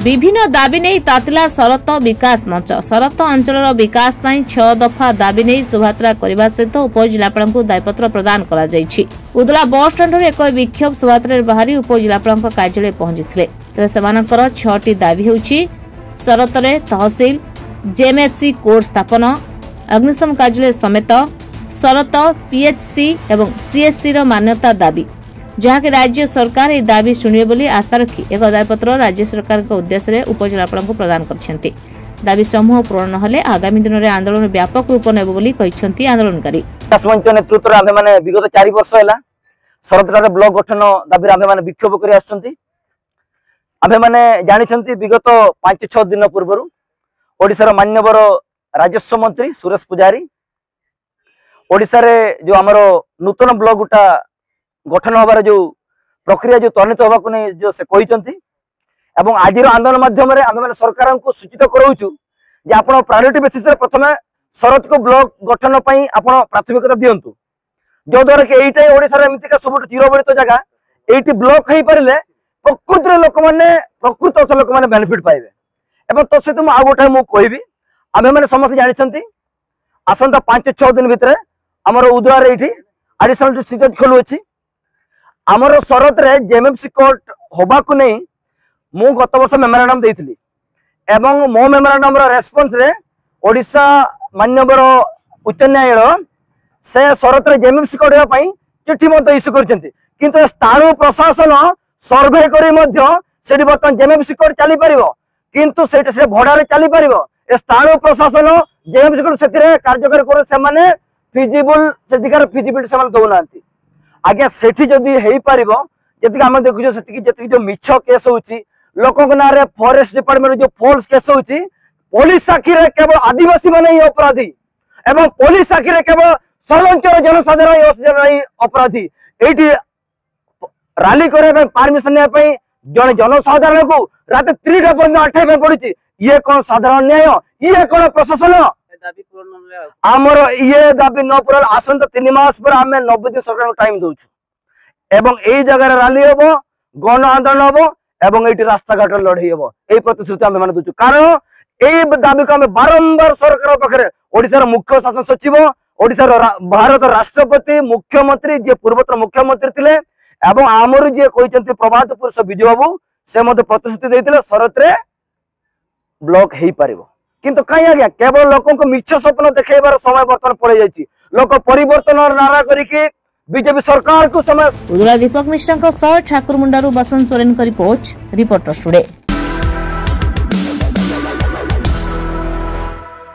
विभिन्न दाबी नहीं तातिला शरत विकास मंच। शरत अंचल विकास 6 दफा दाबी नहीं शोभायात्रा करने सहित उपजिलापाल को दायपत्र प्रदान करा जायछि। उदला बस स्टाण्ड एक विक्षोभ शोभायात्रा बाहरी उपजिलापाल कार्यालय पहुंची। तेज से 6टी दाबी होउछि। शरतरे तहसील, जेएमएफसी कोड स्थापन, अग्निशम कार्यालय समेत शरत पीएचसी एवं सीएससी रो मान्यता दाबी, जहाँकि राज्य सरकार यह दाबी शुणे बोली आशा रखी एक दायपत्र राज्य सरकार के उद्देश्य उपजिलापाल को प्रदान करछन्ति। दाबी समूह पूर्ण नहले आगामी दिन में आंदोलन व्यापक रूप नेब बोली कहिसन्ति आंदोलनकारी। मंच नेतृत्व आमे माने विगत 4 वर्ष हैला शरतरे ब्लॉक गठन दाबी आमे माने विक्षोभ करि आछन्ति। आमे माने जानिछन्ति विगत 5-6 दिन पूर्व ओडिसा रो मान्यवर राजस्व मंत्री सुरेश पुजारी ओडिसा रे जो हमरो नूतन ब्लॉक गुटा गठन होबार जो प्रक्रिया जो त्वरित होगा को नहीं जो से कहते एवं आज आंदोलन माध्यम आम सरकार को सूचित कराऊँ जे आप प्रायोरिटी बेसिस प्रथम शरत को ब्लॉक गठन आप प्राथमिकता दिंतु जो द्वारा कि यही ओडिशा एमतीका सब चिरबलित जगह ये ब्लॉक हो पारे प्रकृत लोक मैंने प्रकृत अर्थ लोक मैंने बेनिफिट पाइबे। एवं तत्सहित मुझे गोटे मुझे आम मैंने समस्त जानते आसंता 5-6 दिन भितर आमर उदुआर ये आडिशनल डिस्ट्रिक्ट खोलू अच्छी आमर शरत रे जेएमएफसी कोर्ट होबा को नहीं मु गत वर्ष मेमोरांडम देइथिली एवं मो मेमोरांडम रो रेस्पोंस रे ओडिशा मान्यवर उच्च न्यायालय से शरत रे जेएमएफसी कोर्ट होबा पई चिट्ठी मते इश्यू करचंती किंतु स्थानीय प्रशासन सर्वे करी मध्य सेठी बर्तमान जेएमएफसी कोर्ट चली परिबो किंतु सेठी से भड़ा रे चली परिबो ए स्थानीय प्रशासन जेएमएफसी कोर्ट सेतिरे कार्यकारी करे से माने फिजिबल सेदिकार फिजिबिलिटी से माने दोनांती आज्ञा सेठी जदि हेई पारिबो जति हम देखुछो सेति जति जो मिछ केस होउची लोकक ना रे फॉरेस्ट डिपार्टमेंट जो फॉल्स केस होउची पुलिस साखी रे केवल आदिवासी माने ही अपराधी एवं पुलिस साखी रे केवल सरलंचर जनसाधारण ही अपराधी एठी रैली करे परमिशन ने पई जने जनसाधारण को रात 3टा पर्यंत आठे पड़ुची ये कौन साधारण न्याय ये कौन प्रशासन आमर ये दाबी न पूरा आसंता 3 मास पर आम 90 दिन सरकार टाइम दउछु एवं एई जगह रैली होबो गण आंदोलन होबो एवं एटी रास्ता घाट लड़ाई होबो एई प्रतिश्रुति आम माने दउछु कारण एई दाबी को आम बारंबार सरकार पाखरे ओडिसा रो मुख्य शासन सचिव ओडिसा रो भारत राष्ट्रपति मुख्यमंत्री जे पूर्वतन मुख्यमंत्री थिले एवं आमर जे कहिसंती प्रभात पुरुष विजय बाबू से मते प्रतिश्रुति देथिले शरत रे ब्लॉक हेई पारिबो किंतु कहीं आज्ञा केवल लोकों को मिछ स्वप्न देखेबार समय बर्तमान पड़े जाइए लोक परिवर्तन नारा करिके बीजेपी सरकार को समय। उदला दीपक मिश्रा ठाकुर मुंडारू बसंत सोरेन का रिपोर्ट रिपोर्टर्स टुडे।